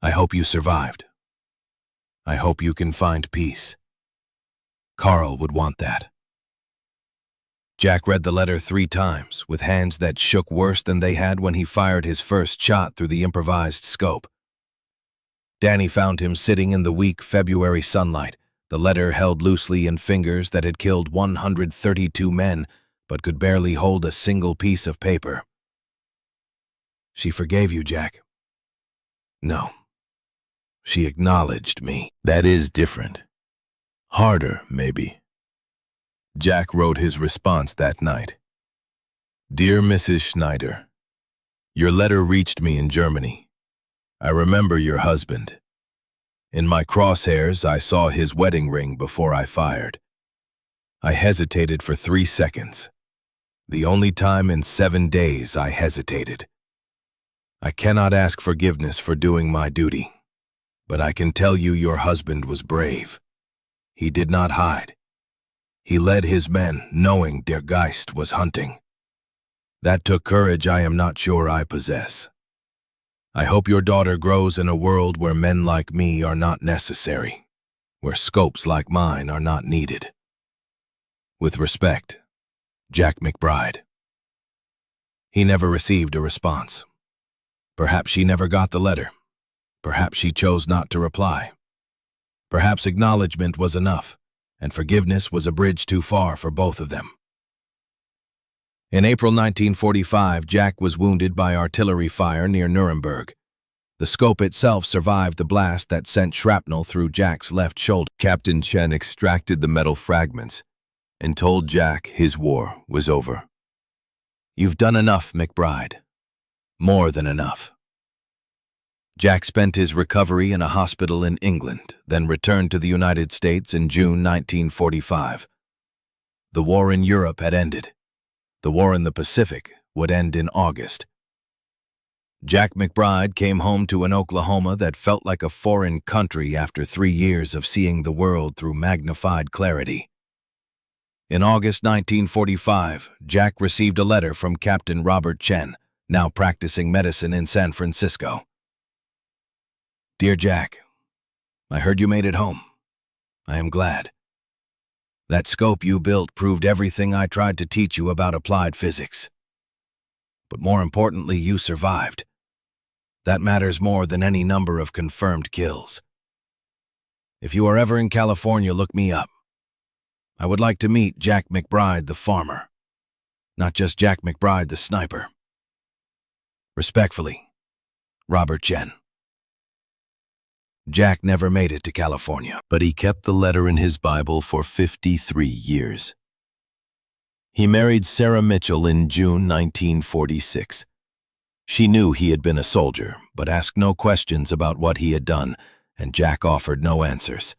I hope you survived. I hope you can find peace. Karl would want that. Jack read the letter 3 times, with hands that shook worse than they had when he fired his first shot through the improvised scope. Danny found him sitting in the weak February sunlight, the letter held loosely in fingers that had killed 132 men, but could barely hold a single piece of paper. She forgave you, Jack. No. She acknowledged me. That is different. Harder, maybe. Jack wrote his response that night. Dear Mrs. Schneider, your letter reached me in Germany. I remember your husband. In my crosshairs, I saw his wedding ring before I fired. I hesitated for 3 seconds. The only time in 7 days I hesitated. I cannot ask forgiveness for doing my duty, but I can tell you your husband was brave. He did not hide. He led his men, knowing Der Geist was hunting. That took courage I am not sure I possess. I hope your daughter grows in a world where men like me are not necessary, where scopes like mine are not needed. With respect, Jack McBride. He never received a response. Perhaps she never got the letter. Perhaps she chose not to reply. Perhaps acknowledgement was enough, and forgiveness was a bridge too far for both of them. In April 1945, Jack was wounded by artillery fire near Nuremberg. The scope itself survived the blast that sent shrapnel through Jack's left shoulder. Captain Chen extracted the metal fragments and told Jack his war was over. You've done enough, McBride. More than enough. Jack spent his recovery in a hospital in England, then returned to the United States in June 1945. The war in Europe had ended. The war in the Pacific would end in August. Jack McBride came home to an Oklahoma that felt like a foreign country after 3 years of seeing the world through magnified clarity. In August 1945, Jack received a letter from Captain Robert Chen, now practicing medicine in San Francisco. Dear Jack, I heard you made it home. I am glad. That scope you built proved everything I tried to teach you about applied physics. But more importantly, you survived. That matters more than any number of confirmed kills. If you are ever in California, look me up. I would like to meet Jack McBride, the farmer, not just Jack McBride, the sniper. Respectfully, Robert Chen. Jack never made it to California, but he kept the letter in his Bible for 53 years. He married Sarah Mitchell in June 1946. She knew he had been a soldier, but asked no questions about what he had done, and Jack offered no answers.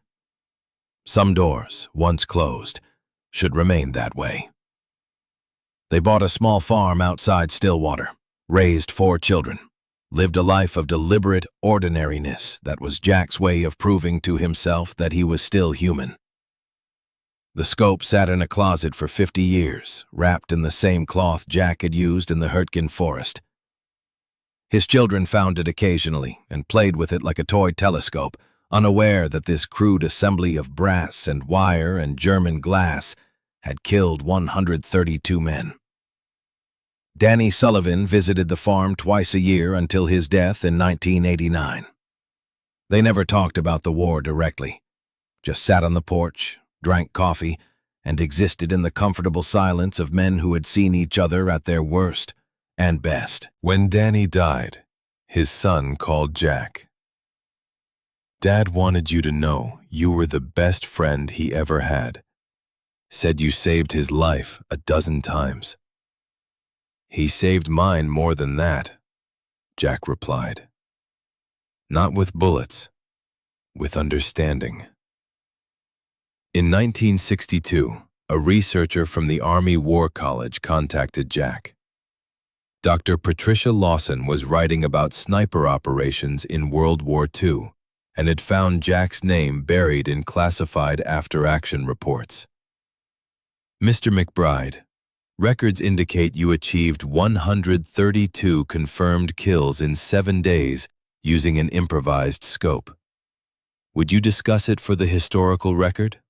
Some doors, once closed, should remain that way. They bought a small farm outside Stillwater, raised 4 children, lived a life of deliberate ordinariness that was Jack's way of proving to himself that he was still human. The scope sat in a closet for 50 years, wrapped in the same cloth Jack had used in the Hurtgen forest. His children found it occasionally and played with it like a toy telescope, unaware that this crude assembly of brass and wire and German glass had killed 132 men. Danny Sullivan visited the farm twice a year until his death in 1989. They never talked about the war directly, just sat on the porch, drank coffee, and existed in the comfortable silence of men who had seen each other at their worst and best. When Danny died, his son called Jack. Dad wanted you to know you were the best friend he ever had. Said you saved his life 12 times. He saved mine more than that, Jack replied. Not with bullets, with understanding. In 1962, a researcher from the Army War College contacted Jack. Dr. Patricia Lawson was writing about sniper operations in World War II and had found Jack's name buried in classified after-action reports. Mr. McBride, records indicate you achieved 132 confirmed kills in 7 days using an improvised scope. Would you discuss it for the historical record?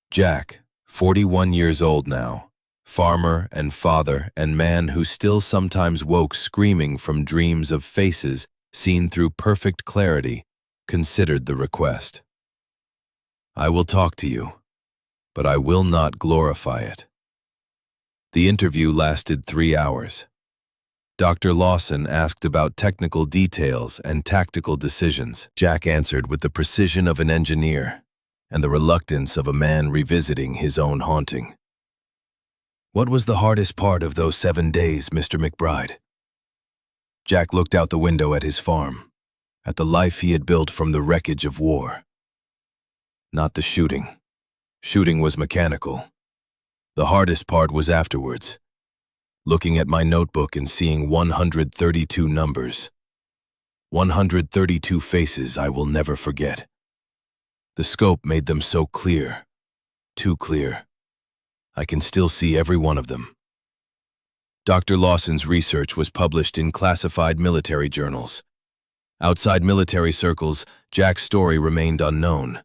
Jack, 41 years old now, farmer and father and man who still sometimes woke screaming from dreams of faces seen through perfect clarity, considered the request. I will talk to you, but I will not glorify it. The interview lasted 3 hours. Dr. Lawson asked about technical details and tactical decisions. Jack answered with the precision of an engineer and the reluctance of a man revisiting his own haunting. "What was the hardest part of those 7 days, Mr. McBride?" Jack looked out the window at his farm, at the life he had built from the wreckage of war. "Not the shooting. Shooting was mechanical. The hardest part was afterwards, looking at my notebook and seeing 132 numbers. 132 faces I will never forget. The scope made them so clear, too clear. I can still see every one of them." Dr. Lawson's research was published in classified military journals. Outside military circles, Jack's story remained unknown.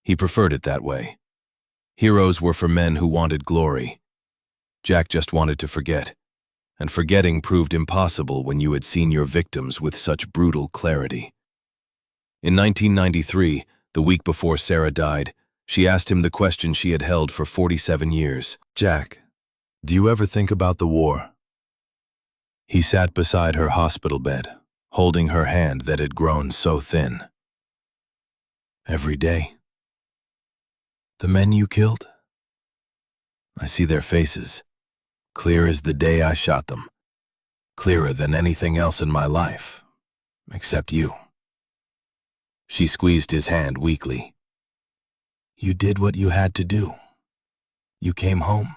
He preferred it that way. Heroes were for men who wanted glory. Jack just wanted to forget, and forgetting proved impossible when you had seen your victims with such brutal clarity. In 1993, the week before Sarah died, she asked him the question she had held for 47 years. "Jack, do you ever think about the war?" He sat beside her hospital bed, holding her hand that had grown so thin. "Every day. The men you killed? I see their faces, clear as the day I shot them, clearer than anything else in my life, except you." She squeezed his hand weakly. "You did what you had to do. You came home.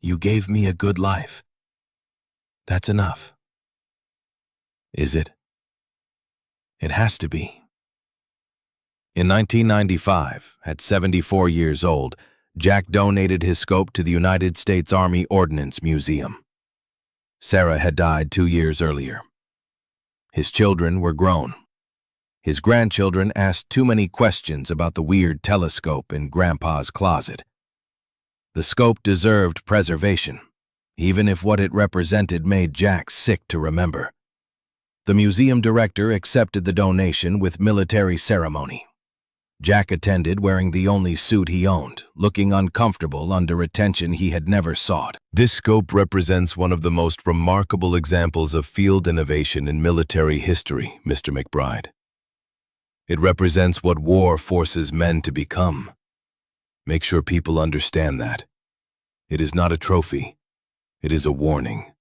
You gave me a good life. That's enough." "Is it?" "It has to be." In 1995, at 74 years old, Jack donated his scope to the United States Army Ordnance Museum. Sarah had died 2 years earlier. His children were grown. His grandchildren asked too many questions about the weird telescope in Grandpa's closet. The scope deserved preservation, even if what it represented made Jack sick to remember. The museum director accepted the donation with military ceremony. Jack attended wearing the only suit he owned, looking uncomfortable under attention he had never sought. This scope represents one of the most remarkable examples of field innovation in military history, Mr. McBride. It represents what war forces men to become. Make sure people understand that. It is not a trophy. It is a warning.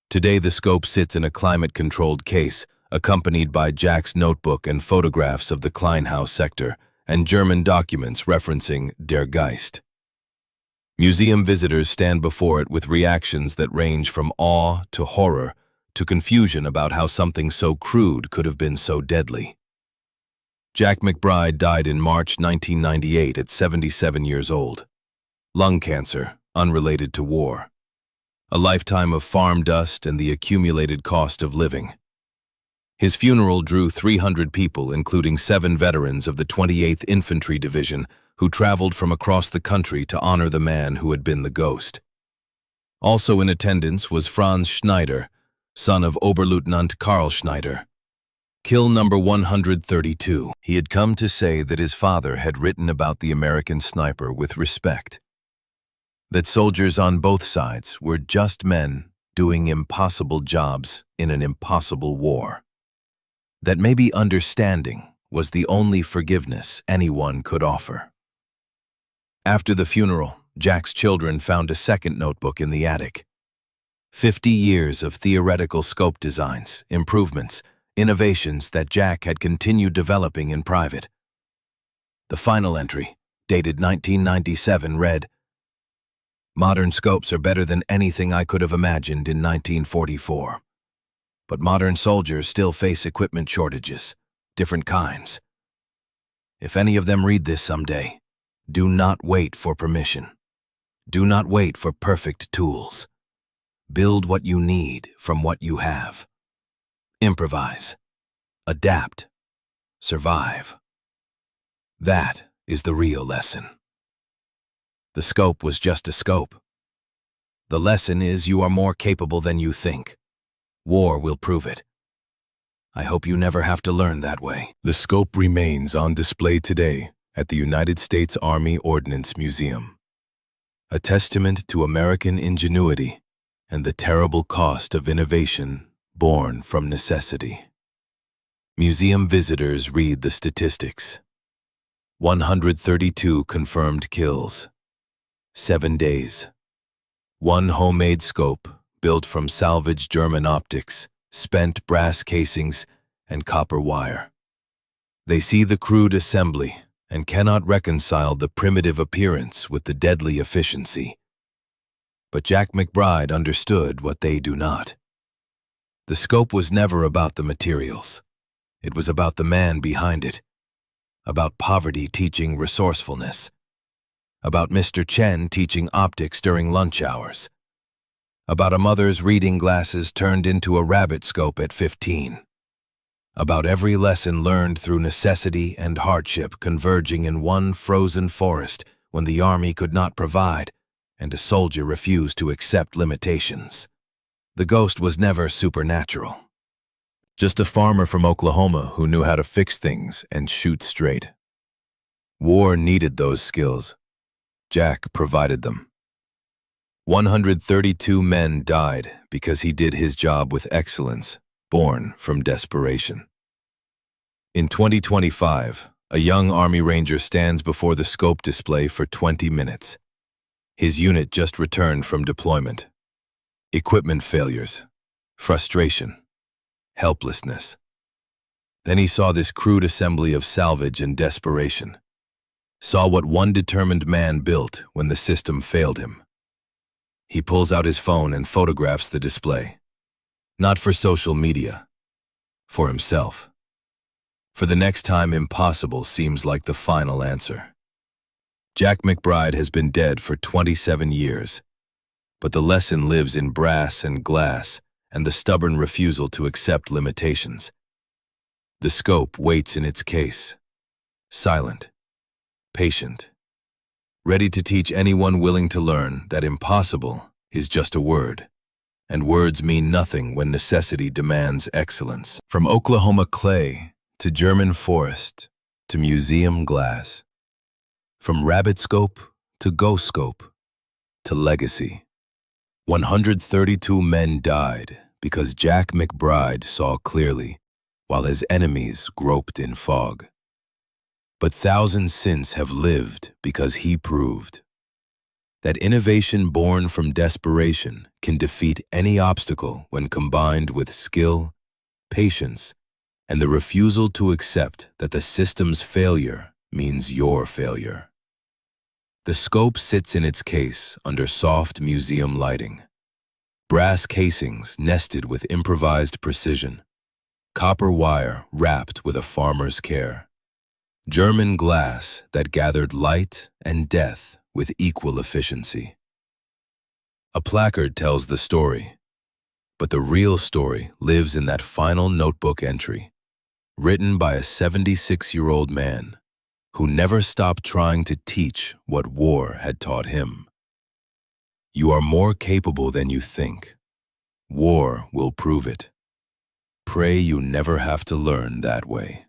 Today, the scope sits in a climate-controlled case, accompanied by Jack's notebook and photographs of the Kleinhaus sector and German documents referencing Der Geist. Museum visitors stand before it with reactions that range from awe to horror to confusion about how something so crude could have been so deadly. Jack McBride died in March 1998 at 77 years old. Lung cancer, unrelated to war. A lifetime of farm dust and the accumulated cost of living. His funeral drew 300 people, including 7 veterans of the 28th Infantry Division, who traveled from across the country to honor the man who had been the ghost. Also in attendance was Franz Schneider, son of Oberleutnant Karl Schneider. Kill number 132. He had come to say that his father had written about the American sniper with respect. That soldiers on both sides were just men doing impossible jobs in an impossible war. That maybe understanding was the only forgiveness anyone could offer. After the funeral, Jack's children found a second notebook in the attic. 50 years of theoretical scope designs, improvements, innovations that Jack had continued developing in private. The final entry, dated 1997, read, "Modern scopes are better than anything I could have imagined in 1944. But modern soldiers still face equipment shortages, different kinds. If any of them read this someday, do not wait for permission. Do not wait for perfect tools. Build what you need from what you have. Improvise. Adapt. Survive. That is the real lesson." The scope was just a scope. The lesson is you are more capable than you think. War will prove it. I hope you never have to learn that way. The scope remains on display today at the United States Army Ordnance Museum, a testament to American ingenuity and the terrible cost of innovation born from necessity. Museum visitors read the statistics. 132 confirmed kills. 7 days. One homemade scope, built from salvaged German optics, spent brass casings, and copper wire. They see the crude assembly and cannot reconcile the primitive appearance with the deadly efficiency. But Jack McBride understood what they do not. The scope was never about the materials. It was about the man behind it, about poverty teaching resourcefulness, about Mr. Chen teaching optics during lunch hours, about a mother's reading glasses turned into a rabbit scope at 15, about every lesson learned through necessity and hardship converging in one frozen forest when the army could not provide and a soldier refused to accept limitations. The ghost was never supernatural. Just a farmer from Oklahoma who knew how to fix things and shoot straight. War needed those skills. Jack provided them. 132 men died because he did his job with excellence, born from desperation. In 2025, a young Army Ranger stands before the scope display for 20 minutes. His unit just returned from deployment. Equipment failures, frustration, helplessness. Then he saw this crude assembly of salvage and desperation. Saw what one determined man built when the system failed him. He pulls out his phone and photographs the display. Not for social media, for himself. For the next time impossible seems like the final answer. Jack McBride has been dead for 27 years, but the lesson lives in brass and glass and the stubborn refusal to accept limitations. The scope waits in its case, silent, patient, ready to teach anyone willing to learn that impossible is just a word, and words mean nothing when necessity demands excellence. From Oklahoma clay to German forest to museum glass, from rabbit scope to ghost scope to legacy, 132 men died because Jack McBride saw clearly while his enemies groped in fog. But thousands since have lived because he proved that innovation born from desperation can defeat any obstacle when combined with skill, patience, and the refusal to accept that the system's failure means your failure. The scope sits in its case under soft museum lighting. Brass casings nested with improvised precision. Copper wire wrapped with a farmer's care. German glass that gathered light and death with equal efficiency. A placard tells the story, but the real story lives in that final notebook entry, written by a 76-year-old man who never stopped trying to teach what war had taught him. You are more capable than you think. War will prove it. Pray you never have to learn that way.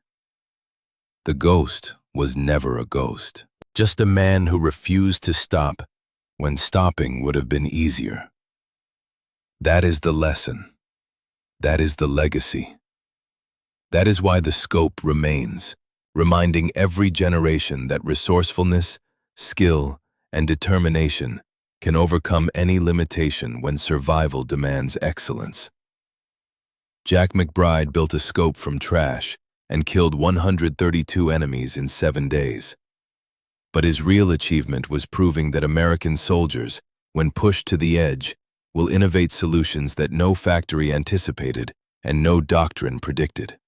The ghost was never a ghost, just a man who refused to stop when stopping would have been easier. That is the lesson. That is the legacy. That is why the scope remains, reminding every generation that resourcefulness, skill, and determination can overcome any limitation when survival demands excellence. Jack McBride built a scope from trash and killed 132 enemies in 7 days. But his real achievement was proving that American soldiers, when pushed to the edge, will innovate solutions that no factory anticipated and no doctrine predicted.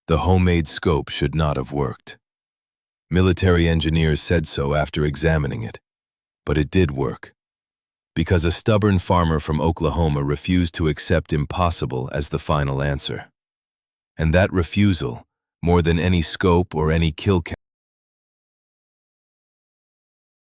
The homemade scope should not have worked. Military engineers said so after examining it, but it did work. Because a stubborn farmer from Oklahoma refused to accept impossible as the final answer. And that refusal, more than any scope or any kill count,